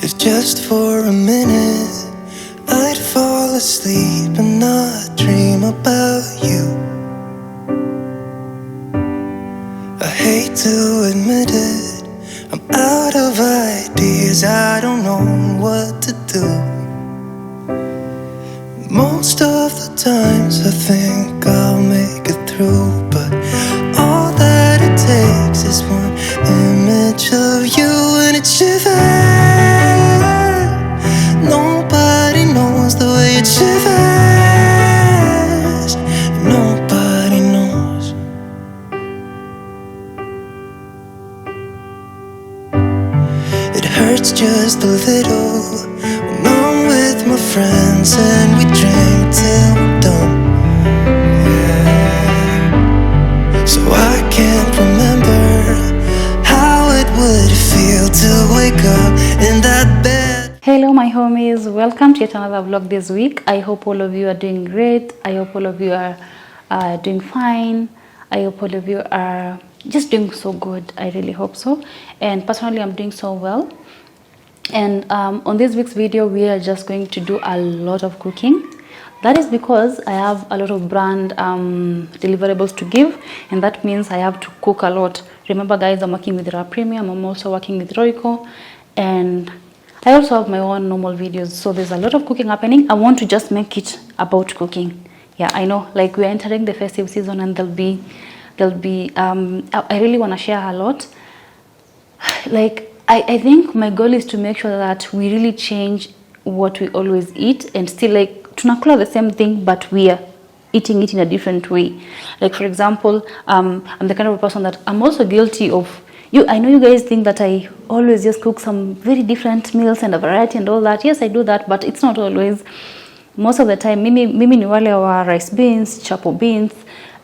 If just for a minute I'd fall asleep and not dream about you. I hate to admit it, I'm out of ideas, I don't know what to do. Most of the times I think I'll make it through, but all that it takes is one image of you and it shivers. Nobody knows the way it shivers. Nobody knows. It hurts just a little when I'm with my friends and we drink till we're done. Yeah. So I can't remember how it would feel to wake up in that bed. Hello my homies, welcome to yet another vlog this week. I hope all of you are doing great. I hope all of you are doing fine. I hope all of you are just doing so good. I really hope so. And personally, I'm doing so well. And on this week's video, we are just going to do a lot of cooking. That is because I have a lot of brand deliverables to give, and that means I have to cook a lot. Remember guys, I'm working with Raw Premium, I'm also working with Royco, and I also have my own normal videos, so there's a lot of cooking happening. I want to just make it about cooking. Yeah, I know, like we're entering the festive season and there'll be I really want to share a lot. Like I think my goal is to make sure that we really change what we always eat and still like tunakula the same thing, but we are eating it in a different way. Like for example, I'm the kind of a person that I'm also guilty of. I know you guys think that I always just cook some very different meals and a variety and all that. Yes, I do that, but it's not always. Most of the time, mimi ni wale wa rice beans, chapo beans,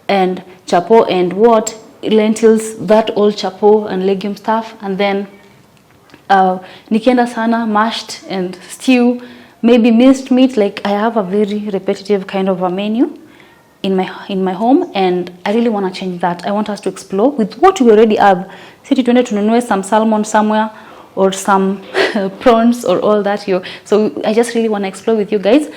and chapo and what? Lentils, that all chapo and legume stuff. And then nikienda sana, mashed and stew, maybe minced meat. Like I have a very repetitive kind of a menu in my home, and I really want to change that. I want us to explore with what we already have. Sisi tuende tununue some salmon somewhere or some prawns or all that here. So I just really want to explore with you guys.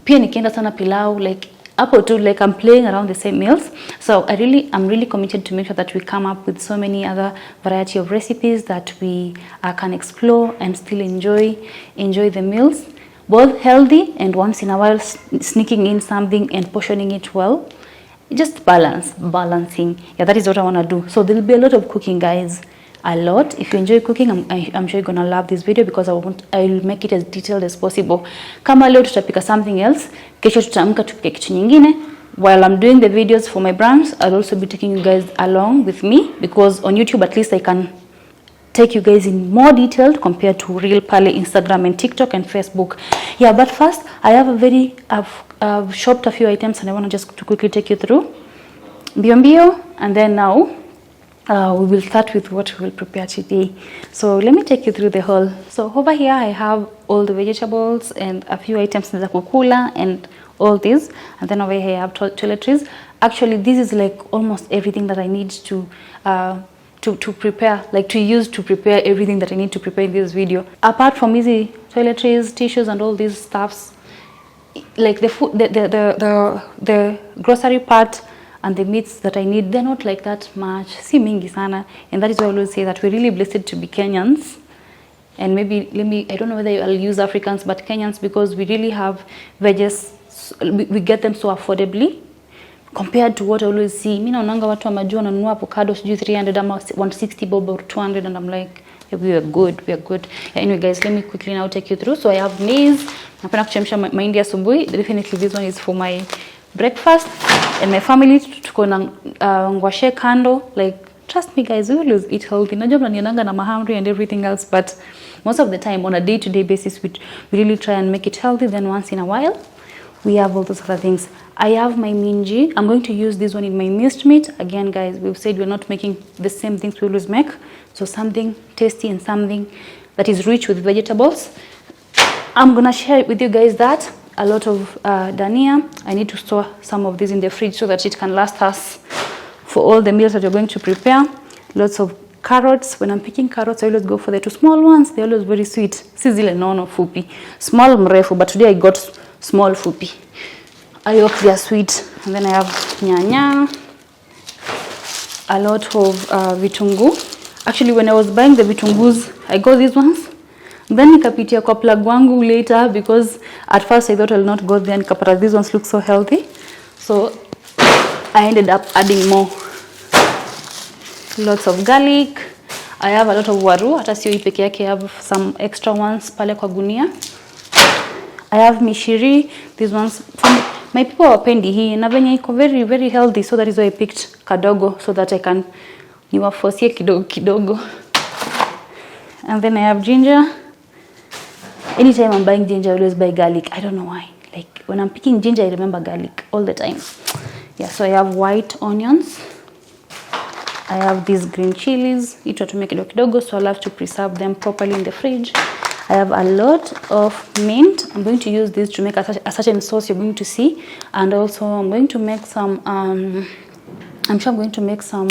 Pia nikienda sana pilau, like apple too, like I'm playing around the same meals. So I'm really committed to make sure that we come up with so many other variety of recipes that we can explore and still enjoy the meals, both healthy and once in a while sneaking in something and portioning it well. Just balancing. Yeah, that is what I want to do. So there'll be a lot of cooking, guys. A lot. If you enjoy cooking, I'm sure you're gonna love this video because I'll make it as detailed as possible. Kama leo tutapika something else, kesho tutaamka tupike kitu nyingine. While I'm doing the videos for my brands, I'll also be taking you guys along with me, because on YouTube at least I can take you guys in more detail compared to real pale Instagram and TikTok and Facebook. Yeah, but first I've shopped a few items and I want to just quickly take you through bio, and then now we will start with what we will prepare today. So let me take you through the whole. So over here I have all the vegetables and a few items za kukula and all this, and then over here I have toiletries. Actually this is like almost everything that I need to prepare, like to use to prepare everything that I need to prepare in this video. Apart from easy toiletries, tissues and all these stuffs, like the food, the grocery part and the meats that I need, they're not like that much. Si mingi sana. And that is why I always say that we're really blessed to be Kenyans. And maybe, I don't know whether I'll use Africans, but Kenyans, because we really have veggies, we get them so affordably compared to what I always see. Mimi naonanga watu wa majua wananunua avocado sijui 300 ama 160 bob or 200, and I'm like, hey, we are good. Yeah, anyway guys, let me quickly now take you through. So I have maize. Napenda kuchemsha mahindi asubuhi. Definitely this one is for my breakfast, and my family tuko na ngwashe kando. Like trust me guys, we always eat healthy. Najua mnaniananga na mahamri and everything else, but most of the time on a day-to-day basis we really try and make it healthy. Then once in a while we have all those other things. I have my minji. I'm going to use this one in my minced meat. Again guys, we've said we're not making the same things we always make, so something tasty and something that is rich with vegetables. I'm gonna share with you guys that a lot of dania. I need to store some of this in the fridge so that it can last us for all the meals that we're going to prepare. Lots of Carrots, when I'm picking carrots, I always go for the 2 small ones. They're always very sweet. Si zile nono fupi. Small mrefu, but today I got small fupi. I hope they are sweet. And then I have nyanya, a lot of vitungu. Actually, when I was buying the vitungus, I got these ones. Then nikapitia kwa plug wangu later because at first I thought I'll not go there. Nikapata these ones look so healthy. So I ended up adding more. Lots of garlic. I have a lot of waru. Hata sio hii peke yake, I have some extra ones pale kwa gunia. I have mishiri. These ones, my people wapendi hii. Na venye iko very, very healthy. So that is why I picked kadogo so that I can niwafosie kidogo kidogo. And then I have ginger. Anytime I'm buying ginger, I always buy garlic. I don't know why. Like when I'm picking ginger, I remember garlic all the time. Yeah, so I have white onions. I have these green chilies. Itatumia kidogo kidogo, so I'll have to preserve them properly in the fridge. I have a lot of mint. I'm going to use this to make a certain sauce you're going to see. And also I'm going to make some, I'm sure I'm going to make some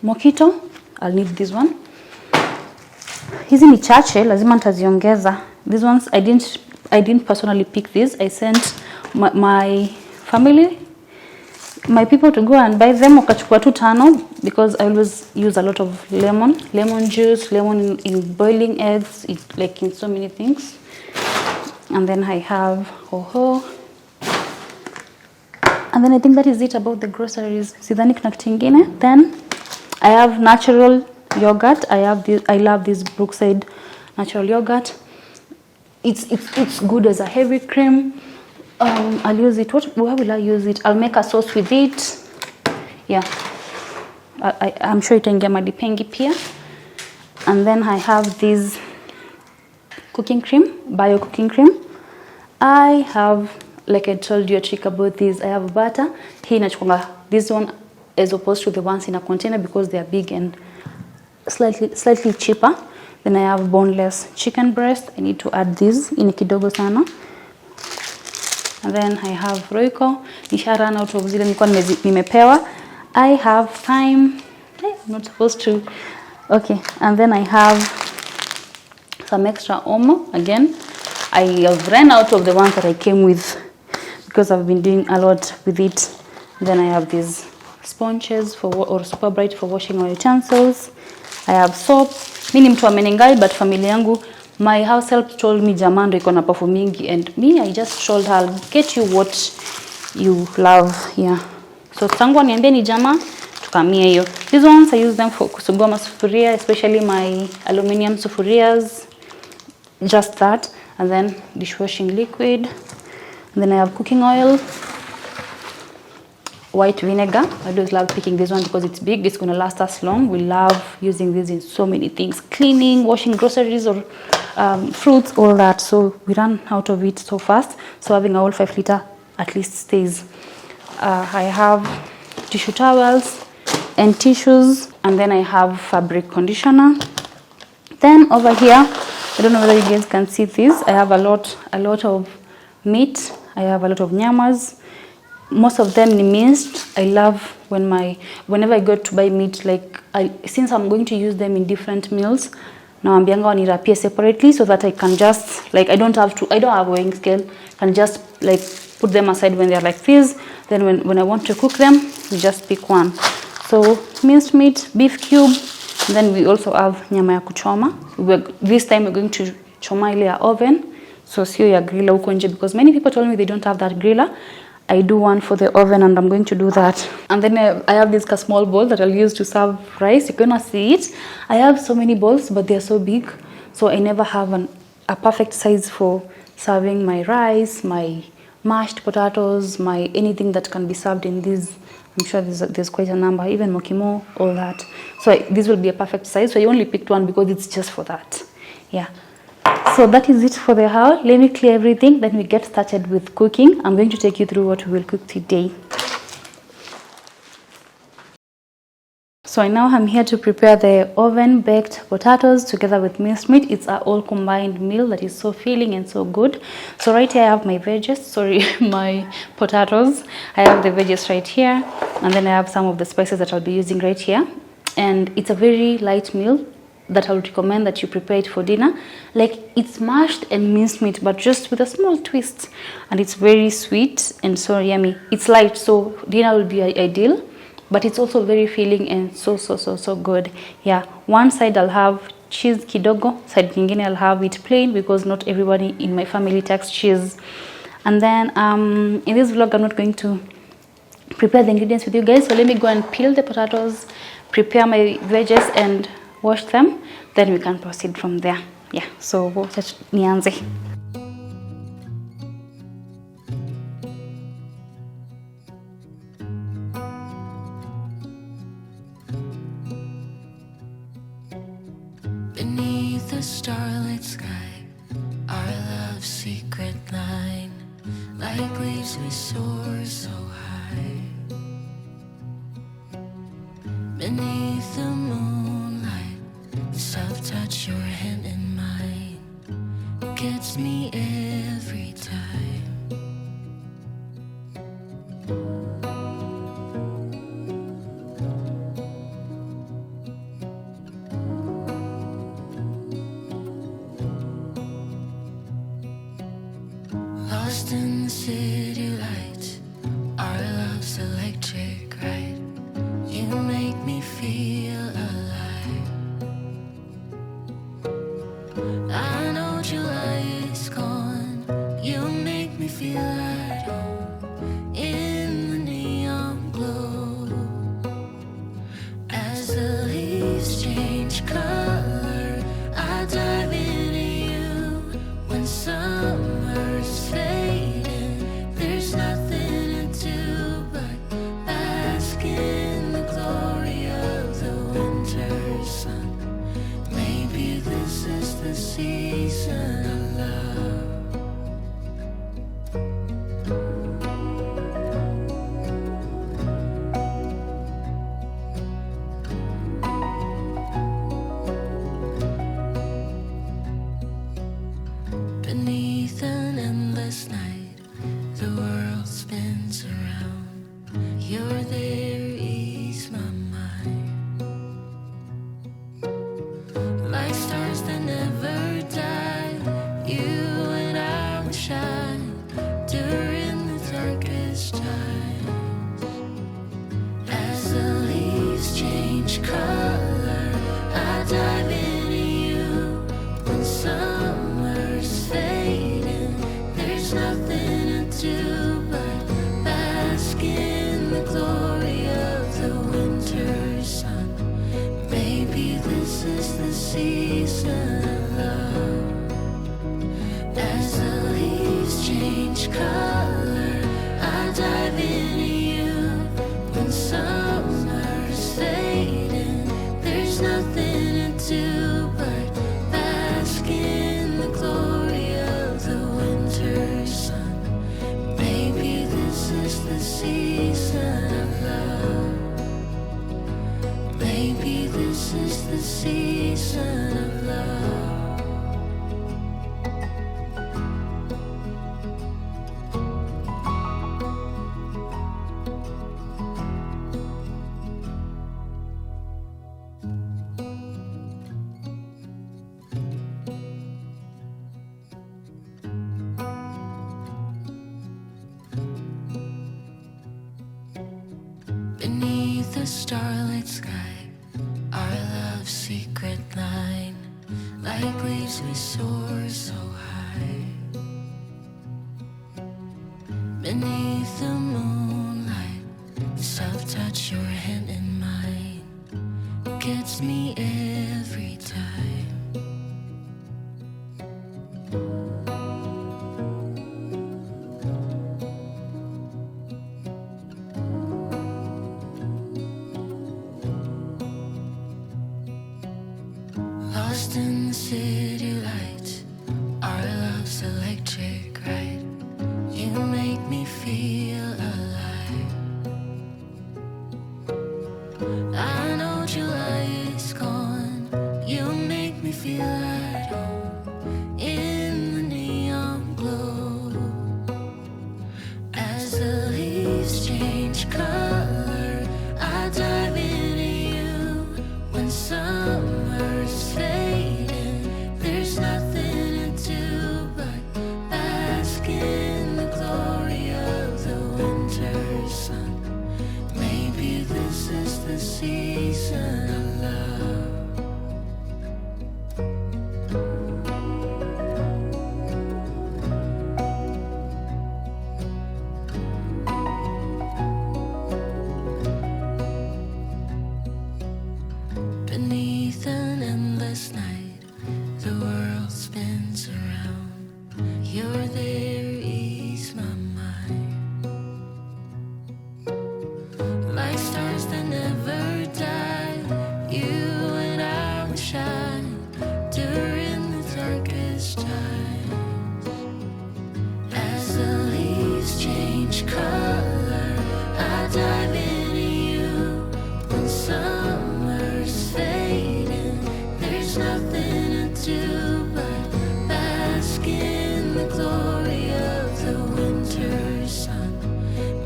mojito. I'll need this one. Hizi ni chache, lazima nitaziongeza. These ones I didn't personally pick these. I sent my family, my people to go and buy them. Wakachukua tu 5 because I always use a lot of lemon juice, lemon in boiling eggs, like in so many things. And then I have hoho. And then I think that is it about the groceries. Sidhani kuna kitu kingine. Then I have natural yogurt. I love this Brookside natural yogurt. It's good as a heavy cream. I'll use it. Where will I use it? I'll make a sauce with it. Yeah, I'm sure itaingia madipengi pia. And then I have this cooking cream, bio cooking cream. I have, like I told you a trick about this, I have butter. Hii inachukuanga this one as opposed to the ones in a container because they are big and slightly cheaper. Then I have boneless chicken breast. I need to add this in kidogo sana. And then I have roiko. Nisha run out of zile nilikuwa nimepewa. I have thyme. I'm not supposed to. Okay, and then I have some extra omo. Again, I have ran out of the ones that I came with because I've been doing a lot with it. Then I have these sponges or super bright for washing my utensils. I have soap. Mimi ni mtu wa Menengai, but familia yangu, my house help told me jamaa ndo iko na pafu mingi, and me I just told her, get you what you love. Yeah, so tangu aniambia ni jamaa tukamia hiyo. These ones I use them for kusugua masufuria, especially my aluminium sufurias, just that. And then dishwashing liquid. And then I have cooking oil, white vinegar. I always love picking this one because it's big. It's going to last us long. We love using this in so many things. Cleaning, washing groceries or fruits, all that. So we run out of it so fast. So having a whole 5 liter at least stays. I have tissue towels and tissues. And then I have fabric conditioner. Then over here, I don't know whether you guys can see this. I have a lot of meat. I have a lot of nyamas. Most of them ni minced. I love whenever I go to buy meat, like since I'm going to use them in different meals, now I'm being wanirapie separately so that I can just, like, I don't have a weighing scale. I can just like put them aside when they're like this. Then when I want to cook them, we just pick one. So minced meat, beef cube. Then we also have nyama ya kuchoma. This time we're going to choma ile ya oven. So sio ya griller huko nje, because many people told me they don't have that griller. I do one for the oven, and I'm going to do that. And then I have this small bowl that I'll use to serve rice. You cannot see it. I have so many bowls, but they're so big. So I never have a perfect size for serving my rice, my mashed potatoes, my anything that can be served in this. I'm sure there's quite a number, even mokimo, all that. So this will be a perfect size. So I only picked one because it's just for that. Yeah. So that is it for the house. Let me clear everything, then we get started with cooking. I'm going to take you through what we will cook today. So now I'm here to prepare the oven-baked potatoes together with minced meat. It's an all-combined meal that is so filling and so good. So right here I have my my potatoes. I have the veggies right here, and then I have some of the spices that I'll be using right here. and it's a very light meal that I would recommend that you prepare it for dinner. Like, it's mashed and minced meat, but just with a small twist, and it's very sweet and so yummy. It's light, so dinner will be ideal, but it's also very filling and so good. Yeah, one side I'll have cheese kidogo, side nyingine I'll have it plain because not everybody in my family takes cheese. And then in this vlog I'm not going to prepare the ingredients with you guys, so let me go and peel the potatoes, prepare my veggies and wash them, then we can proceed from there. Yeah, so wacha nianze. Beneath the starlit sky, our love's secret line, like leaves we soar so high. Beneath the moonlight, the soft touch your hand in mine gets me every time. Lost in the city lights, our love's electric right. You make me feel alive. I know July is gone. You make me feel at home in the neon glow. As the leaves change color, I dive into you. When summer's fading, there's nothing to do but bask in the glory of the winter sun. Maybe this is the season of love. Beneath an endless night, the world spins around. You're there, ease my mind. Like stars that never die, you and I will shine during the darkest times. As the leaves change color, I dive into you. When summer's fading, there's nothing to do but bask in the glory of the winter sun. Maybe this is the season of love. As the leaves change color, I dive into you. When summer's fading, there's nothing to do but bask in the glory of the winter sun. Maybe this is the season of love. Maybe this is the season of love. Beneath the starlit sky, our love's secret line, like leaves we soar so high. Beneath the moonlight, the soft touch your hand in mine gets me every time. Lost in the city lights, our love's electric right. You make me feel alive. I know July is gone. Beneath an endless night, the world spins around. You're there, ease my mind. Like stars that never die, you and I will shine during the darkest times. As the leaves change color, I dive into you. When summer's fading, there's nothing to do but bask in the glory of the winter sun.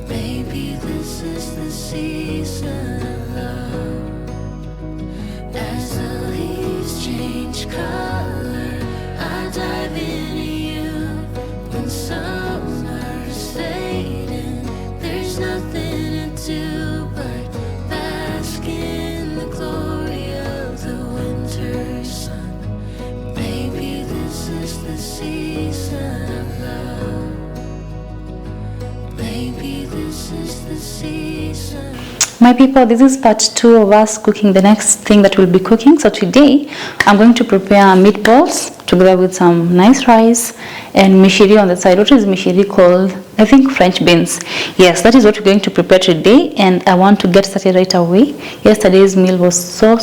Maybe this is the season of love. As the leaves change color, I dive into you. When summer's fading, there's nothing to do but bask in the glory of the winter sun. Maybe this is the season of love. Maybe this is the season. My people, this is part 2 of us cooking the next thing that we'll be cooking. So today I'm going to prepare meatballs together with some nice rice and mishiri on the side. What is mishiri called? I think French beans. Yes, that is what we're going to prepare today, and I want to get started right away. Yesterday's meal was so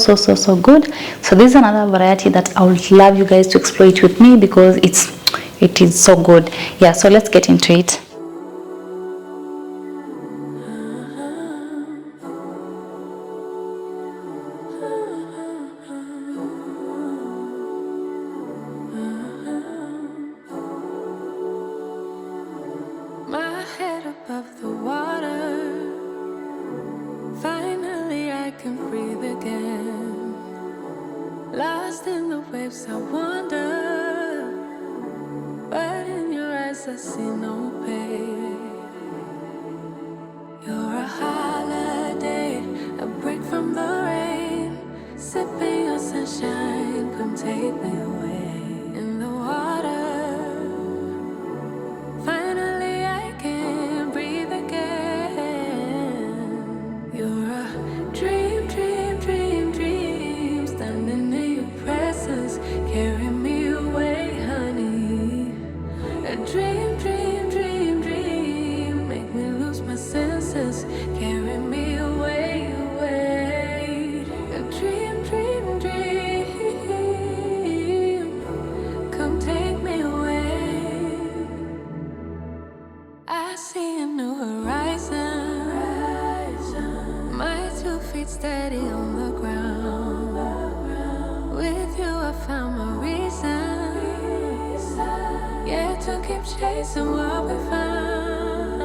good. So this is another variety that I would love you guys to explore it with me because it is so good. Yeah, so let's get into it. My head above the water, finally I can breathe again. Lost in the waves I wander, but in your eyes I see no pain. You're a holiday, a break from the rain. Sipping your sunshine, come take me away. In the water, finally I can breathe again. You're a dream, dream, dream, dream. Standing in your presence, carry me away, honey. A dream, dream, dream, dream. Make me lose my senses, carry me away, away. A dream, dream, dream. Come take me away. I see a new horizon. My 2 feet steady on the ground. With you I found my reason. Yeah, to keep chasing what we found.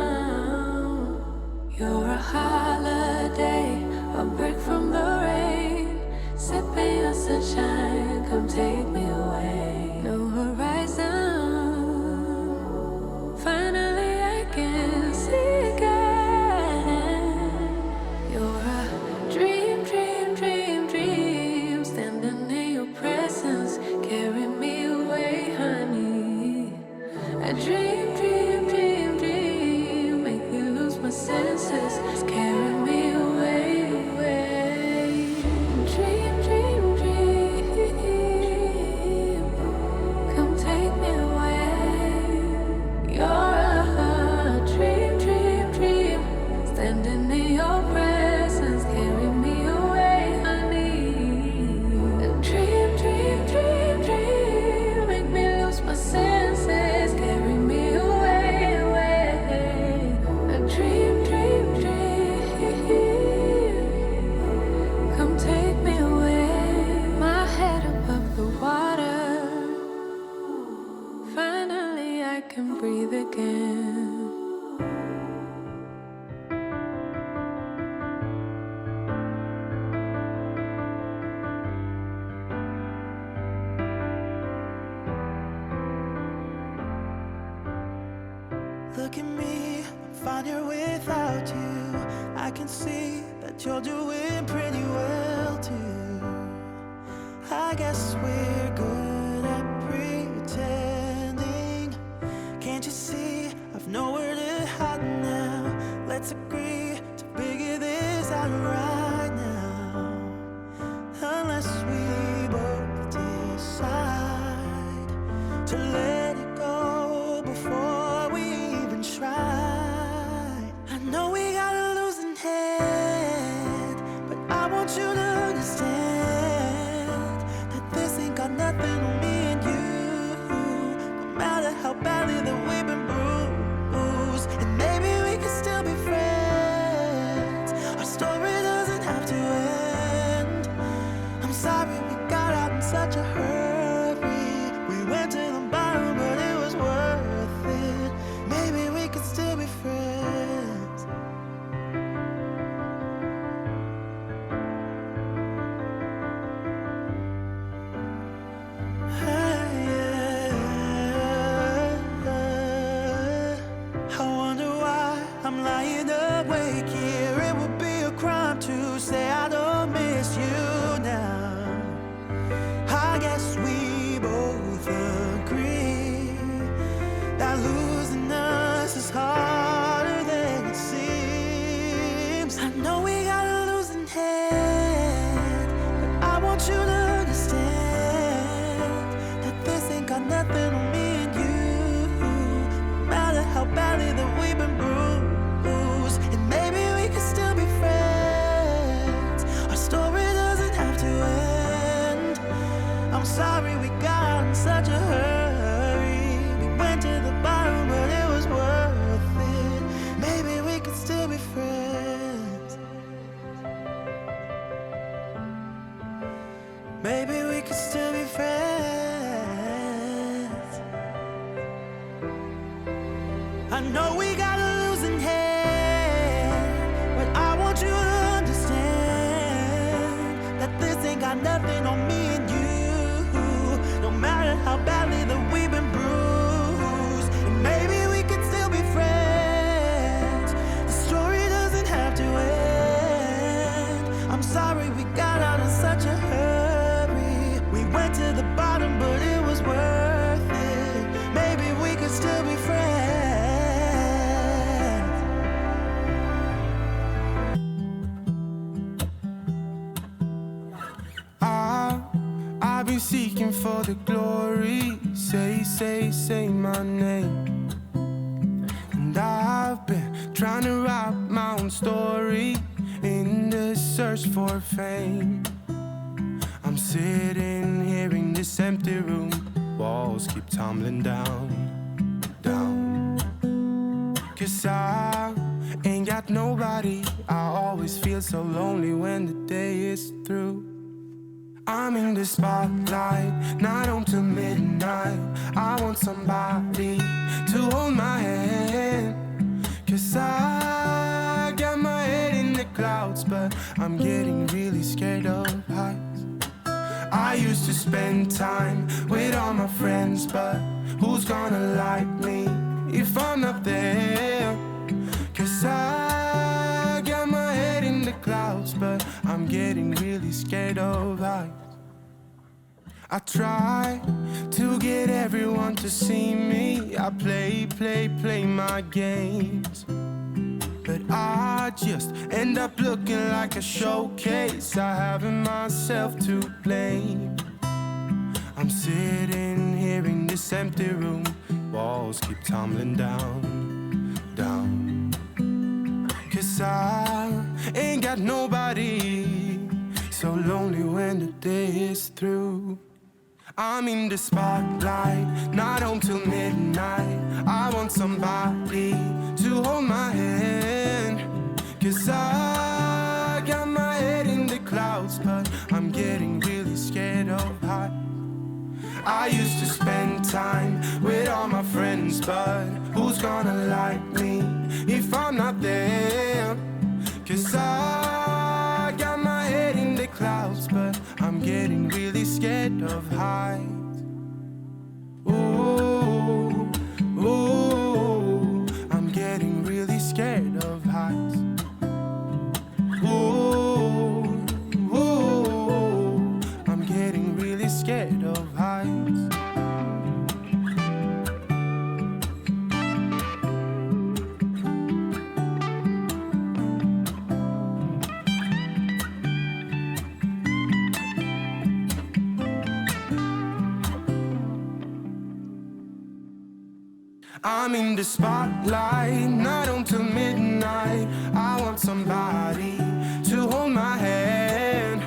You're a holiday, a break from the rain. Sipping your sunshine, come take me away. New horizon, finally I can see again. You're a dream, dream, dream, dream. Standing in your presence, carry me away, honey. A dream, dream, dream, dream. Make me lose my senses, carry me away, away. Dream, dream, dream. Come take me away. You're a dream, dream, dream. Standing in your presence, carry me away, honey. A dream, dream, dream, dream. Make me lose my senses, carry me away, away. A dream, dream, dream. Come take me away. My head above the water, finally I can breathe again. Look at me, I'm fine here without you. I can see that you're doing pretty well too. I guess we're good to let it go before we even try. I know we got a losing hand, but I want you to understand that this ain't got nothing on me and you. No matter how badly that we've been bruised, and maybe we can still be friends. Our story doesn't have to end. I'm sorry we got out in such a hurry. We went to the bottom, but it was worth it. Maybe we could still be friends. I wonder why I'm lying awake here. It would be a crime to say I don't miss you now. I guess we both agree that losing us is harder than it seems. I know we got a losing hand, but I want you to understand that this ain't got nothing on me and you. No matter how badly that we've been bruised, and maybe we can still be friends. Our story doesn't have to end. I'm sorry we got out in such a hurry. We went to the bottom, but it was worth it. Maybe we could still be friends. Maybe we could still be friends. I know we got a losing hand, but I want you to understand that this ain't got nothing on me and you. No matter how badly that we've been bruised, and maybe we could still be friends. The story doesn't have to end. I'm sorry we got out in such a hurry. We went to the bottom, but it was worth it. Maybe we could still be friends. I've been seeking for the glory. Say my name. And I've been trying to write my own story in the search for fame. I'm sitting here in this empty room. Walls keep tumbling down. 'Cause I ain't got nobody. I always feel so lonely when the day is through. I'm in the spotlight, not home till midnight. I want somebody to hold my hand. 'Cause I got my head in the clouds, but I'm getting really scared of heights. I used to spend time with all my friends, but who's gonna like me if I'm not there? 'Cause I got my head in the clouds, but I'm getting really scared of heights. I try to get everyone to see me. I play my games, but I just end up looking like a showcase. I haven't myself to blame. I'm sitting here in this empty room. Walls keep tumbling down. 'Cause I ain't got nobody. So lonely when the day is through. I'm in the spotlight, not home till midnight. I want somebody to hold my hand. 'Cause I got my head in the clouds, but I'm getting really scared of heights. I used to spend time with all my friends, but who's gonna like me if I'm not there? 'Cause I got my head in the clouds, but I'm getting really scared of heights. Ooh, I'm getting really scared of heights. Ooh, I'm getting really scared of heights. I'm in the spotlight, not until midnight. I want somebody to hold my hand,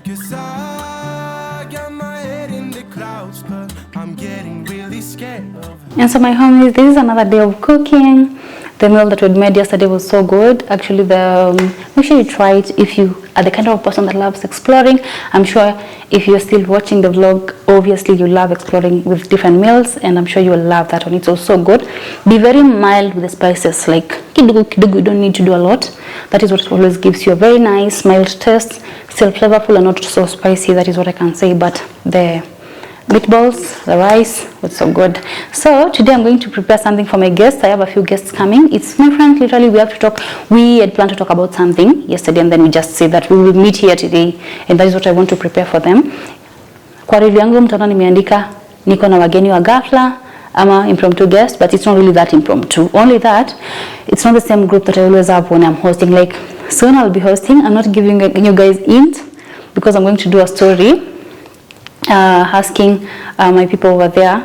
'cause I got my head in the clouds, but I'm getting really scared of it. And so my homies, this is another day of cooking. The meal that we made yesterday was so good. Actually, make sure you try it if you are the kind of person that loves exploring. I'm sure if you're still watching the vlog, obviously you love exploring with different meals, and I'm sure you will love that one. It's also good. Be very mild with the spices, like kidogo kidogo. You don't need to do a lot. That is what always gives you a very nice mild taste, still flavorful and not so spicy. That is what I can say. But the meatballs, the rice was so good. So today I'm going to prepare something for my guests. I have a few guests coming. It's my friend. Literally, we have to talk. We had planned to talk about something yesterday, and then we just said that we will meet here today, and that is what I want to prepare for them. Kwa review yangu mtaona nimeandika niko na wageni wa ghafla ama impromptu guest, but it's not really that impromptu. Only that it's not the same group that I always have when I'm hosting. Like soon I'll be hosting. I'm not giving you guys hint because I'm going to do a story. Asking my people over there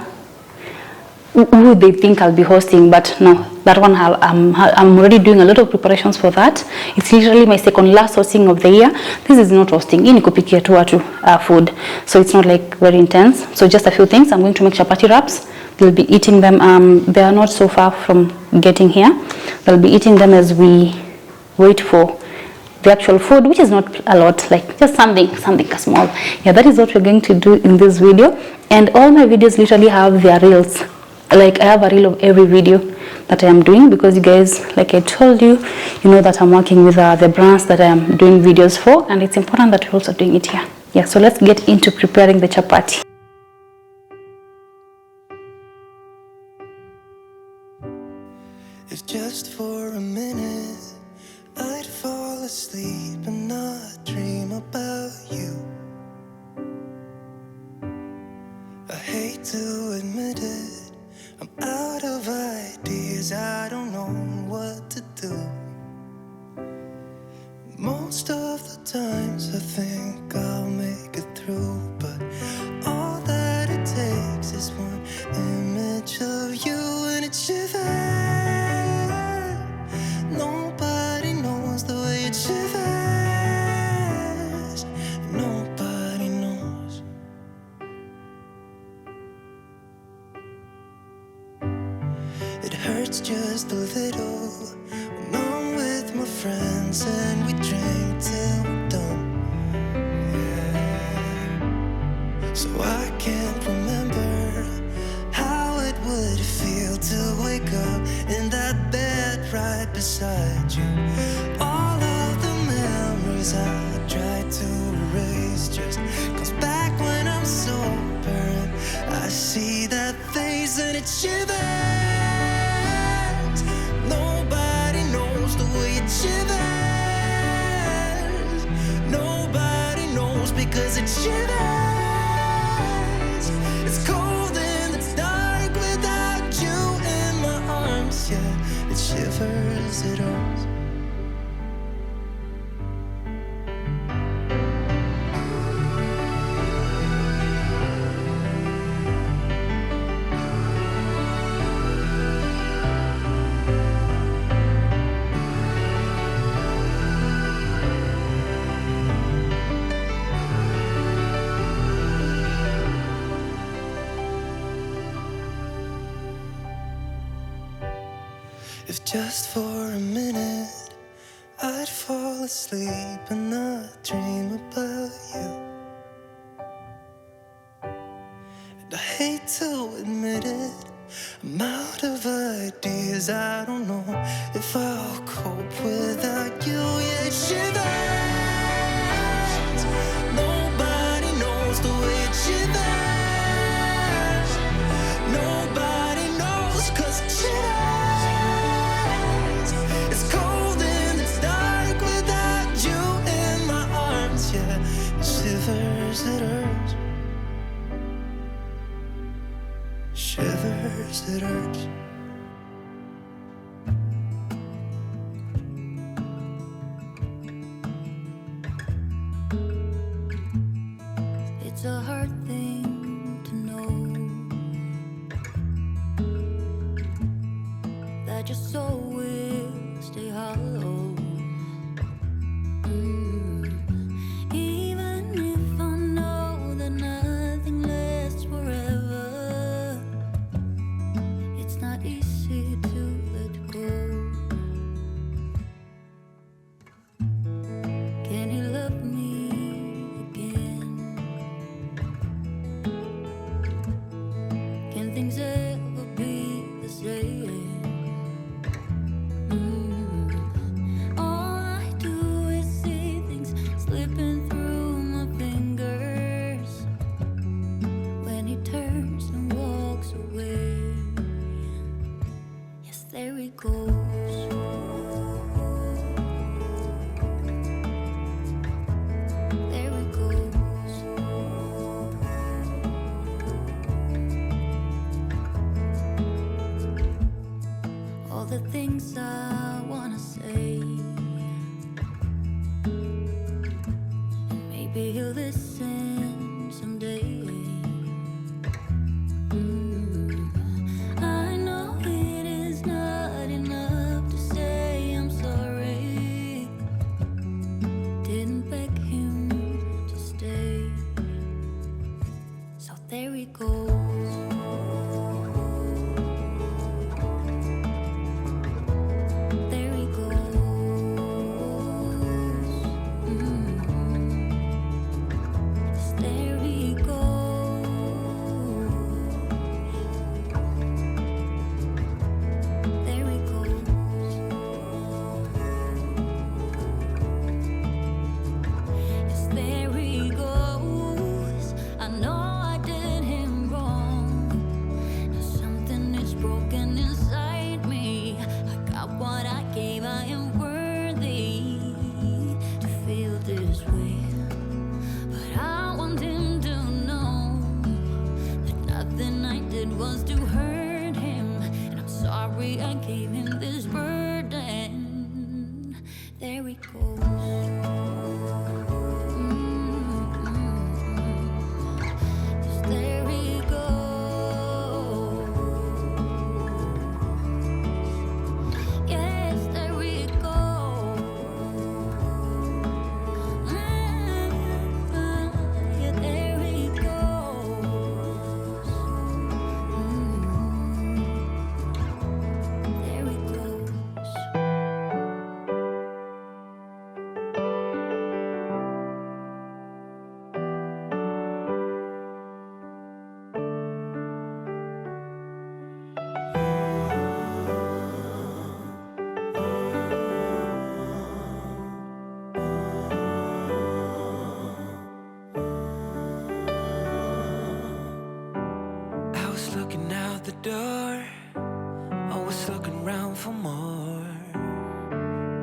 who they think I'll be hosting, but no, that one I'm already doing a lot of preparations for that. It's literally my second last hosting of the year. This is not hosting, hii ni kupikia tu watu food, so it's not like very intense. So just a few things. I'm going to make chapati wraps. They'll be eating them. They are not so far from getting here. They'll be eating them as we wait for the actual food, which is not a lot, like just something small. Yeah, that is what we're going to do in this video. And all my videos literally have their reels. Like I have a reel of every video that I am doing, because you guys, like I told you, you know that I'm working with the brands that I am doing videos for, and it's important that we're also doing it here. Yeah, so let's get into preparing the chapati. If just for a minute I'd fall asleep and not dream about you. I hate to admit it, I'm out of ideas, I don't know what to do. Most of the times I think I'll make it through, but all that it takes is one image of you and it shivers. Nobody knows the way it shivers. Nobody knows. It hurts just a little when I'm with my friends and we drink till we're done. Yeah. So I can't remember how it would feel to wake up in that bed right beside you. All of the memories I tried to erase just comes back when I'm sober, and I see that face and it shivers. Nobody knows the way it shivers. Nobody knows because it shivers. It's cold and it's dark without you in my arms. Yeah, it shivers, it hurts. If just for a minute I'd fall asleep and not dream about you. And I hate to admit it, I'm out of ideas, I don't know if I'll cope without you. Yeah, it shivers. Nobody knows the way it shivers. Nobody knows 'cause it shivers. It's cold and it's dark without you in my arms. Yeah, it shivers, it hurts. Shivers, it hurts. It's a hard thing to know. that your soul will stay hollow. Even if I know that nothing lasts forever, it's not easy to let go. Can you love me again? Can things ever be the same? All I do is see things slipping through my fingers when he turns and walks away. Yes, there he goes. There he goes. All the things I wanna say, and maybe he'll listen someday. I know it is not enough to say I'm sorry. Didn't beg him to stay, so there he goes. There he goes. Yes, there he goes. There he goes. Yes, there he goes. I know I did him wrong. Now something is broken inside me. I got what I gave, I am worthy to feel this way. But I want him to know that nothing I did was to hurt him. And I'm sorry I gave him this burden. There he goes. Yes, there he goes. Yes, there he goes. Yeah, there he goes. There he goes. I was looking out the door, always looking round for more.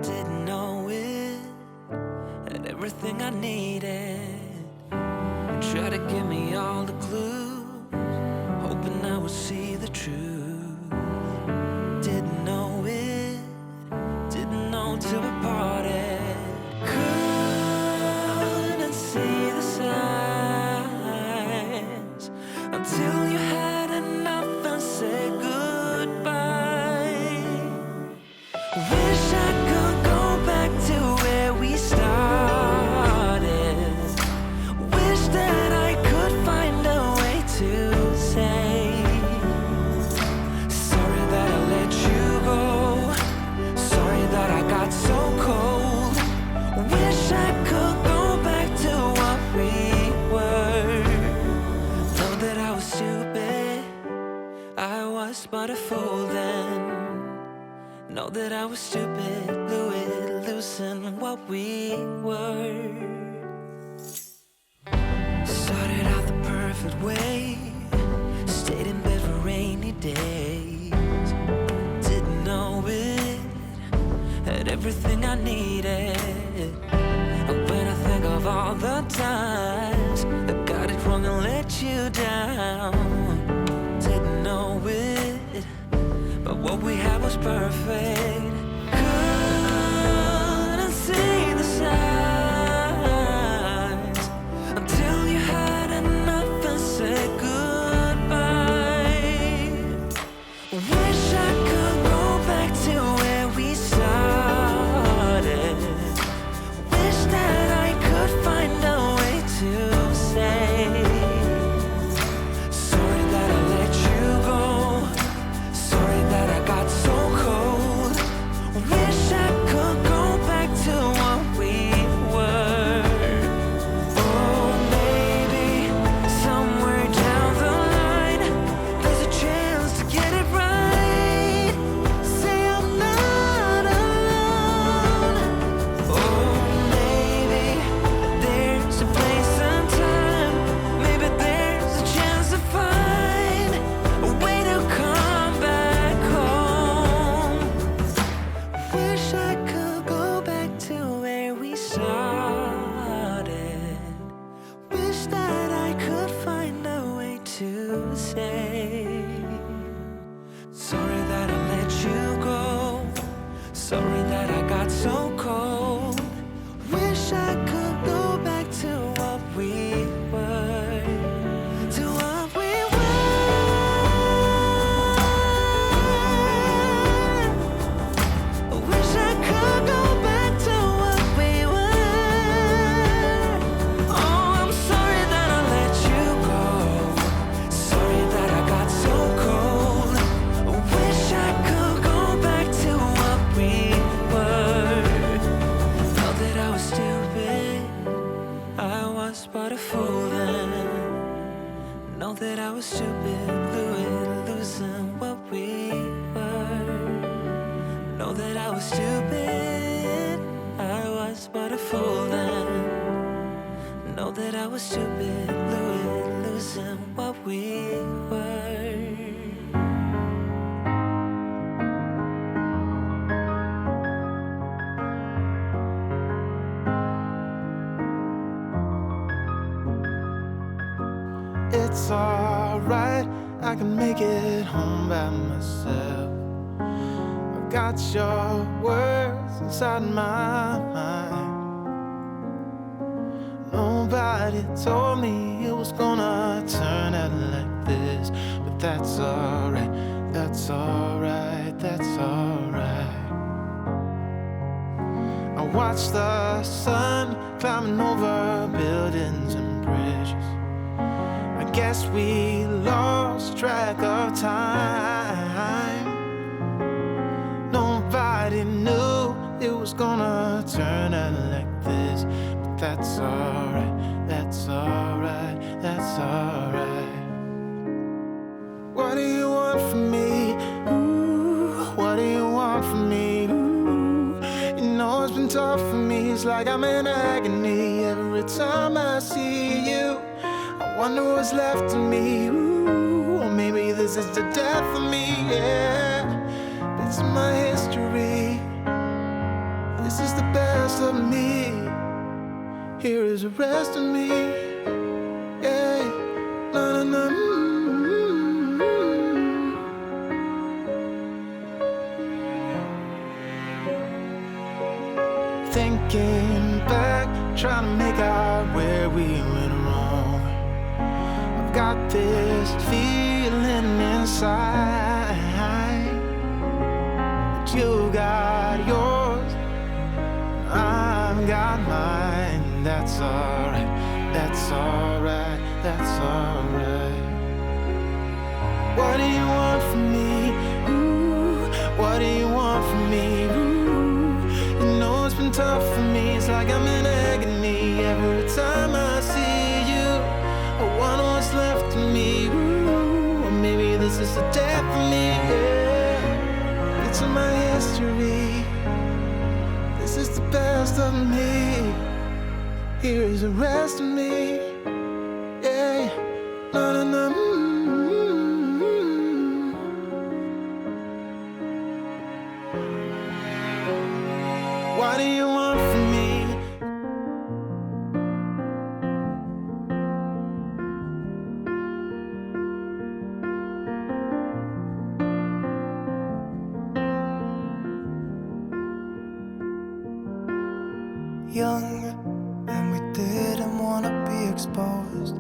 Didn't know it had everything I needed. Tried to give me all the clues, hoping I would see the truth. Didn't know it, didn't know till we parted. Couldn't see the signs until you had enough and said goodbye. Wish I could go back to where we started. Wish that I could find a way to say sorry that I let you go. Sorry that I got so cold. Wish I could go back to what we were. Know that I was stupid, I was but a fool then. Know that I was stupid, blew it, losing what we were. Started out the perfect way, stayed in bed for rainy days. Didn't know it had everything I needed. And when I think of all the times I got it wrong and let you down, didn't know it, but what we had was perfect. Couldn't see the signs until you had enough and said goodbye. Wish I could go back losing what we were. Know that I was stupid, I was but a fool then. Know that I was stupid, losing what we were. It's alright, I can make it home by myself. I've got your words inside my mind. Nobody told me it was gonna turn out like this, but that's alright, that's alright, that's alright. I watch the sun climbing over buildings and bridges. I guess we lost track of time. Nobody knew it was gonna turn out like this, but that's alright, that's alright, that's alright. What do you want from me? Ooh, what do you want from me? Ooh, you know it's been tough for me. It's like I'm in agony every time I see you. I wonder what's left of me. Ooh, or maybe this is the death of me. Yeah, it's my history. This is the best of me. Here is the rest of me. Yeah, na na na. Thinking back, trying to make out where we went wrong. I've got this feeling inside that you got yours, I've got mine. That's alright, that's alright, that's alright. What do you want from me? Ooh, what do you want from me? Ooh, you know it's been tough for me. It's like I'm in agony every time I see you. I wonder what's left of me. Ooh, or maybe this is the death of me. Yeah, it's in my history. This is the best of me. Here is the rest of me. Yeah, na na na. What do you want from me? Young, and we didn't wanna be exposed.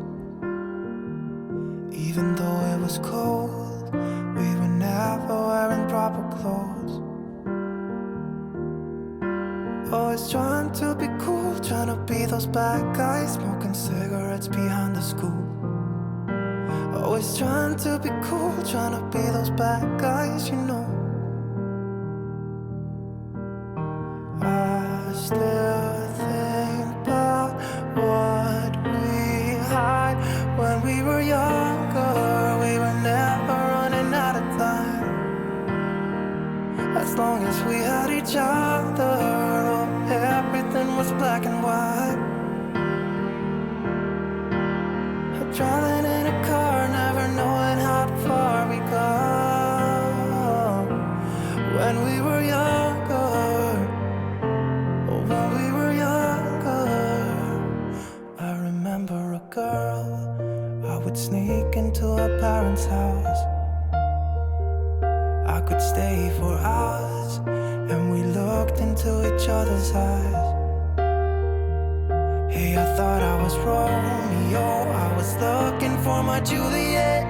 Even though it was cold, we were never wearing proper clothes. Always trying to be cool, trying to be those bad guys, smoking cigarettes behind the school. Always trying to be cool, trying to be those bad guys, you know. I still think about what we had when we were younger. We were never running out of time. As long as we had each other, oh, everything was black and white. Driving in a car, never knowing how far we go. When we were younger, oh, when we were younger. I remember a girl, I would sneak into her parents' house. I could stay for hours, and we looked into each other's eyes. Hey, I thought I was Romeo, I was looking for my Juliet.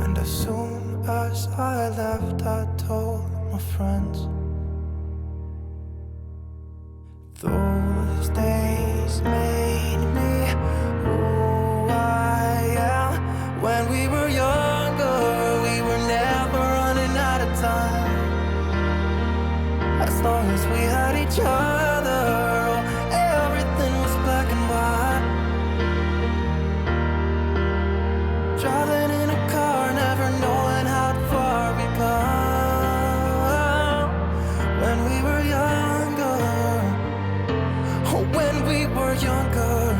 And as soon as I left, I told my friends. Those days made me who I am. When we were younger, we were never running out of time. As long as we had each other, everything was black and white. Driving in a car, never knowing how far we come. When we were younger, oh, when we were younger.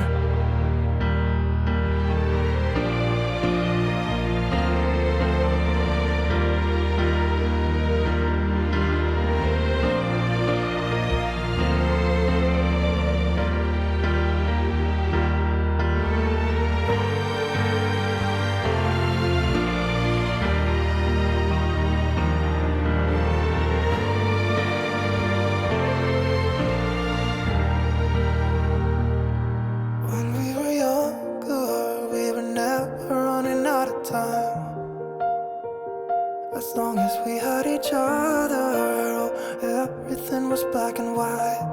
When we were younger, we were never running out of time. As long as we had each other, oh, everything was black and white.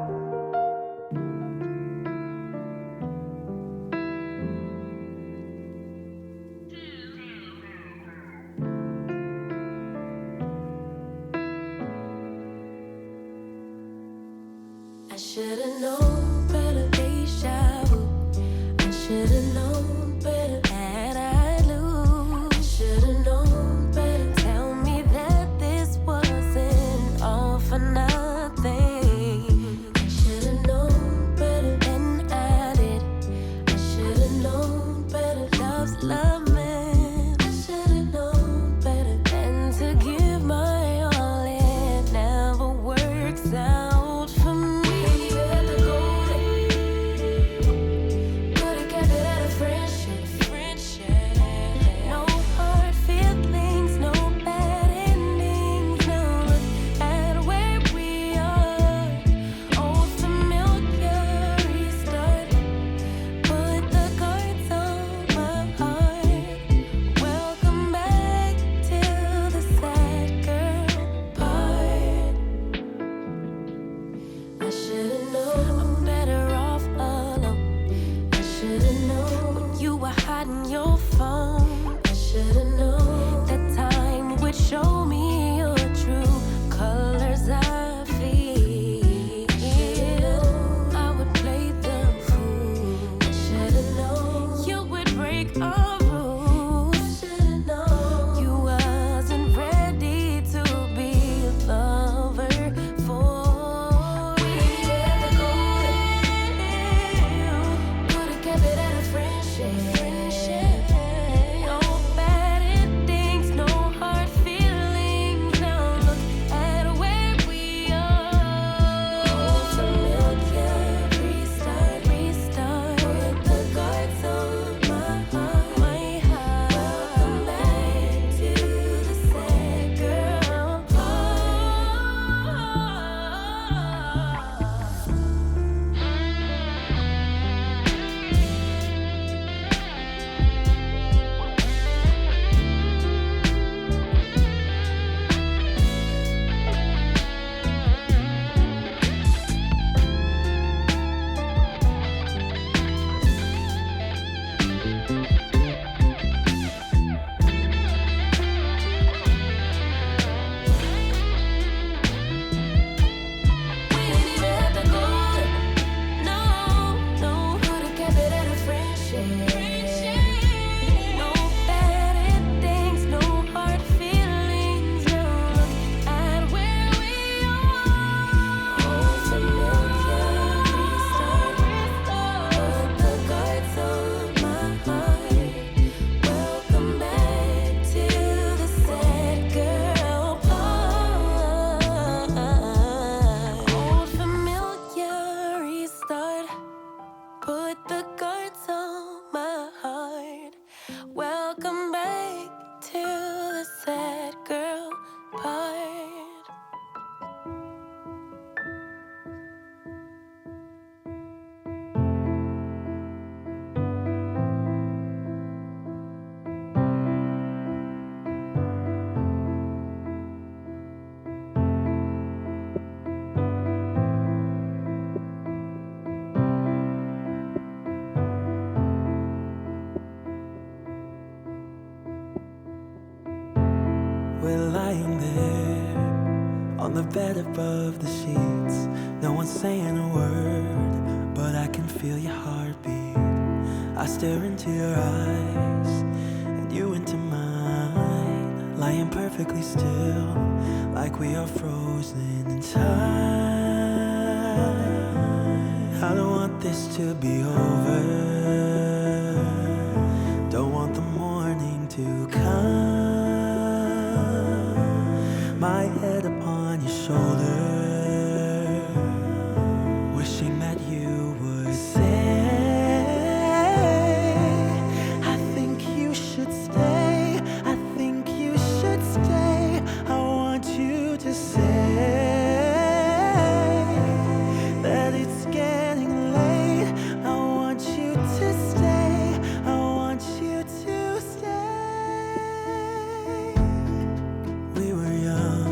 I should've known better, deja vu. I should've known better that I'd lose. I should've known better. Tell me that this wasn't all for nothing. I should've known better than I did. I should've known better. Love's love, man. I should've known better than to give my all. It never works out for me. Show me your true colors. I feel I would play the fool. I should've known you would break our rules. I should've known you wasn't ready to be a lover for me. Could've kept it at a friendship. No bad endings, no hard feelings. Now look at where we are. Familiar, restart. Put the guards on my heart. Welcome back to the sad girl part. We're lying there on the bed above the sheets. No one's saying a word, but I can feel your heartbeat. I stare into your eyes, and you frozen in time. I don't want this to be over. Don't want the morning to come. My head upon your shoulder, wishing that you would say, I think you should stay. I think you should stay. I want you to say that it's getting late. I want you to stay. I want you to stay. We were young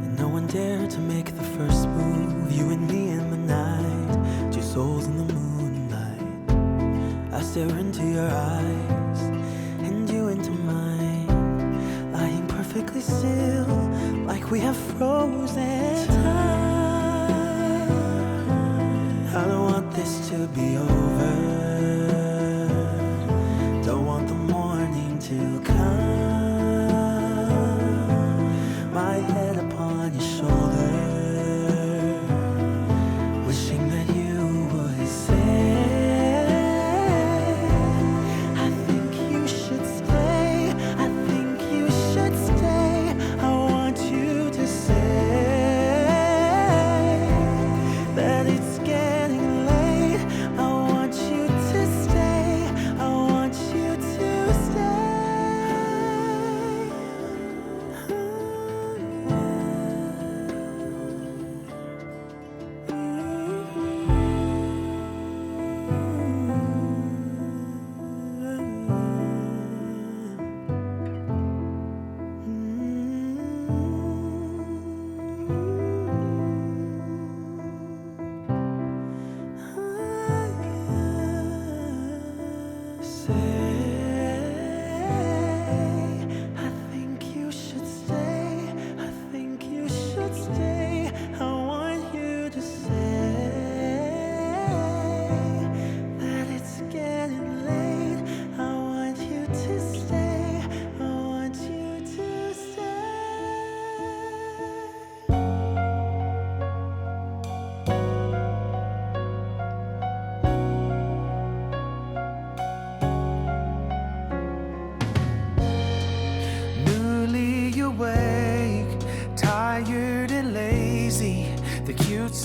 and no one dared to make the first move. You and me in the night, two souls in the moonlight. I stare into your eyes and you into mine, lying perfectly still like we have frozen time. I don't want this to be over. Don't want the morning to come. My head upon your shoulder, wishing that you would say, I think you should stay. I think you should stay. I want you to say that it's getting late. I want you to stay. I want you to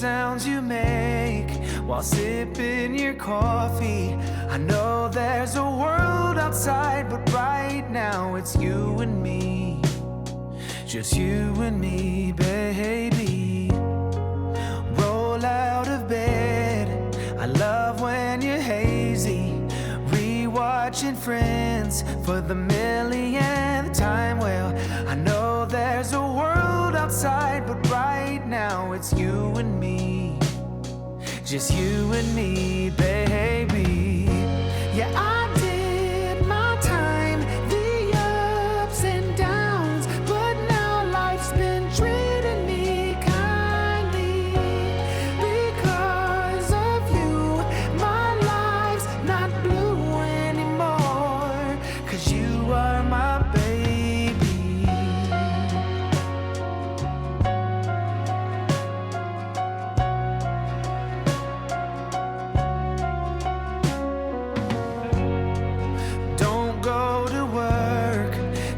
sounds you make while sipping your coffee. I know there's a world outside, but right now it's you and me. Just you and me, baby. Roll out of bed. I love when you're hazy. Rewatching Friends for the millionth time. Well, I know there's a world outside, but right now it's you and me. Just you and me, baby. Yeah, I did my time, the ups and downs, but now life's been treating me kindly. Because of you, my life's not blue anymore. 'Cause you are my baby. Don't go to work,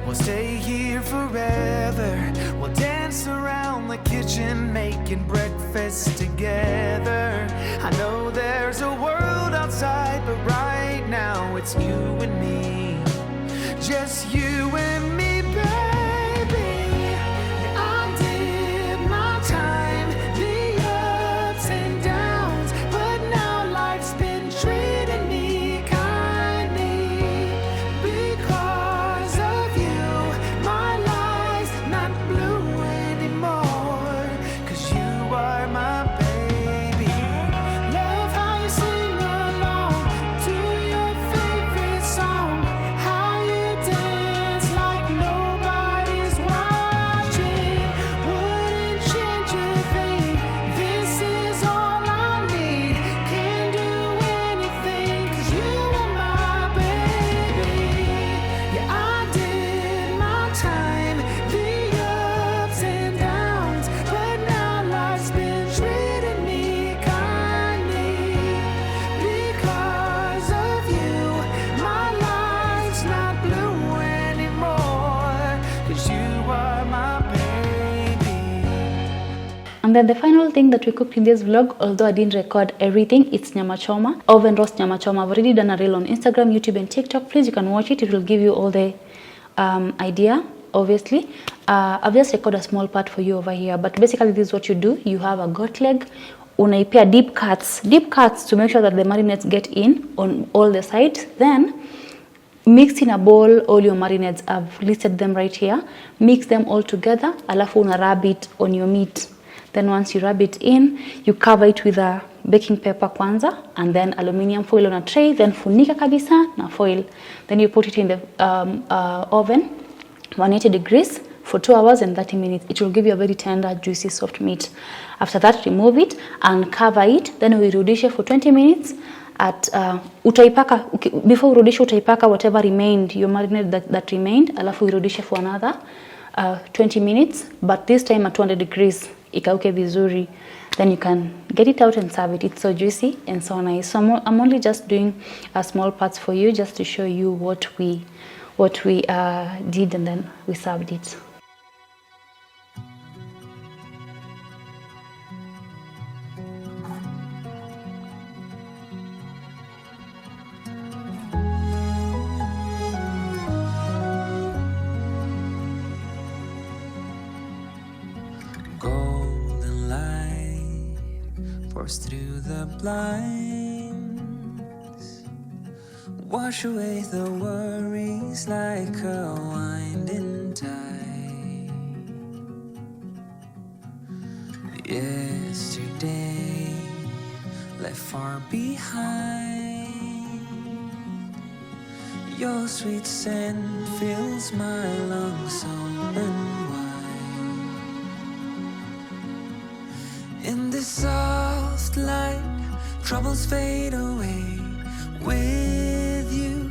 we'll stay here forever. We'll dance around the kitchen, making breakfast together. I know there's a world outside, but right now it's you and me. Just you and me, baby. Yeah, I did my time, the ups and downs, but now life's been treating me kindly. Because of you, my life's not blue anymore. 'Cause you are my baby. Love how you sing along to your favorite song, how you dance like then the final thing that we cooked in this vlog, although I didn't record everything, it's nyama choma, oven roast nyama choma. I've already done a reel on Instagram, YouTube and TikTok. Please, you can watch it. It will give you all the idea, obviously. I've just recorded a small part for you over here, but basically this is what you do. You have a goat leg, unaipea deep cuts to make sure that the marinades get in on all the sides. Then mix in a bowl all your marinades. I've listed them right here. Mix them all together, alafu una rub it on your meat. Then once you rub it in, you cover it with a baking paper kwanza, and then aluminium foil on a tray, then funika kabisa na foil. Then you put it in the oven, 180 degrees for 2 hours and 30 minutes. It will give you a very tender, juicy, soft meat. After that, remove it and cover it. Then we rudishe for 20 minutes. At utaipaka, before urudishe utaipaka whatever remained, your marinade that remained, alafu urudishe for another 20 minutes, but this time at 200 degrees, ikauke vizuri. Then you can get it out and serve it. It's so juicy and so nice. So I'm only just doing small parts for you, just to show you what we did, and then we served it. Through the blinds, wash away the worries like a winding tide. Yesterday left far behind, your sweet scent fills my lungs open wide. In this soft light, troubles fade away with you.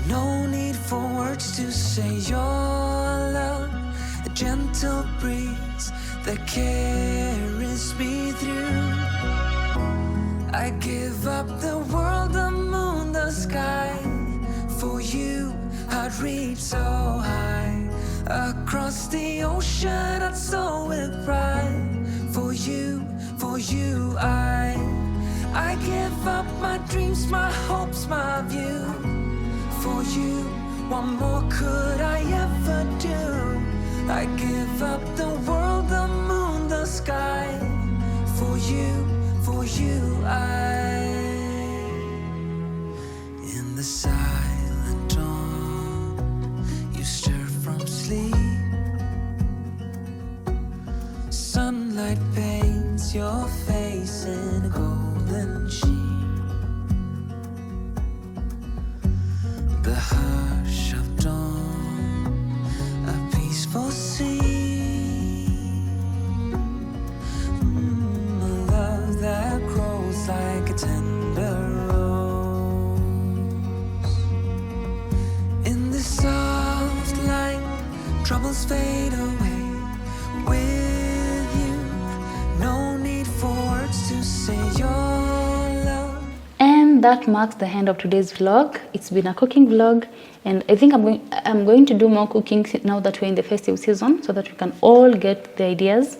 No need for words to say your love, a gentle breeze that carries me through. I give up the world, the moon, the sky. For you, I'd reach so high. Across the ocean, I'd soar with pride. For you, I give up my dreams, my hopes, my view. For you, what more could I ever do? I give up the world, the moon, the sky. For you, in the silent dawn, you stir from sleep. Sunlight paints your face in a golden sheen. The hush of dawn, a peaceful scene. A love that grows like a tender rose. In this soft light, troubles fade away. And that marks the end of today's vlog. It's been a cooking vlog, and I think I'm going to do more cooking now that we're in the festive season, so that we can all get the ideas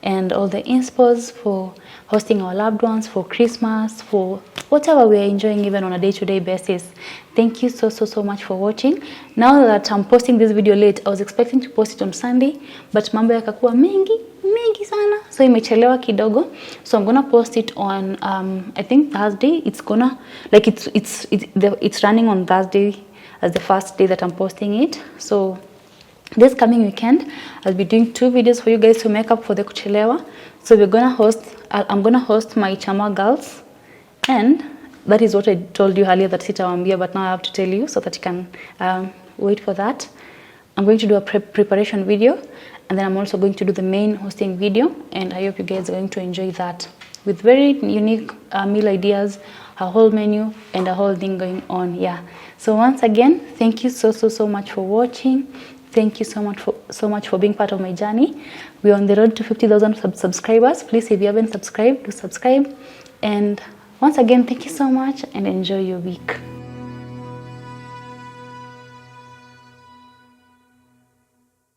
and all the inspos for hosting our loved ones, for Christmas, for whatever we are enjoying even on a day-to-day basis. Thank you so much for watching. Now that I'm posting this video late, I was expecting to post it on Sunday, but mambo yakakuwa mengi sana, so imechelewa kidogo. So I'm gonna post it on I think Thursday. It's gonna it's running on Thursday as the first day that I'm posting it. So this coming weekend, I'll be doing 2 videos for you guys to make up for the kuchelewa. So I'm gonna host my chama girls, and that is what I told you earlier that sitawambia, but now I have to tell you so that you can wait for that. I'm going to do a preparation video, and then I'm also going to do the main hosting video, and I hope you guys are going to enjoy that with very unique meal ideas, a whole menu, and a whole thing going on. Yeah. So once again, thank you so much for watching. Thank you so much for being part of my journey. We're on the road to 50,000 subscribers. Please, if you haven't subscribed, do subscribe. And once again, thank you so much, and enjoy your week.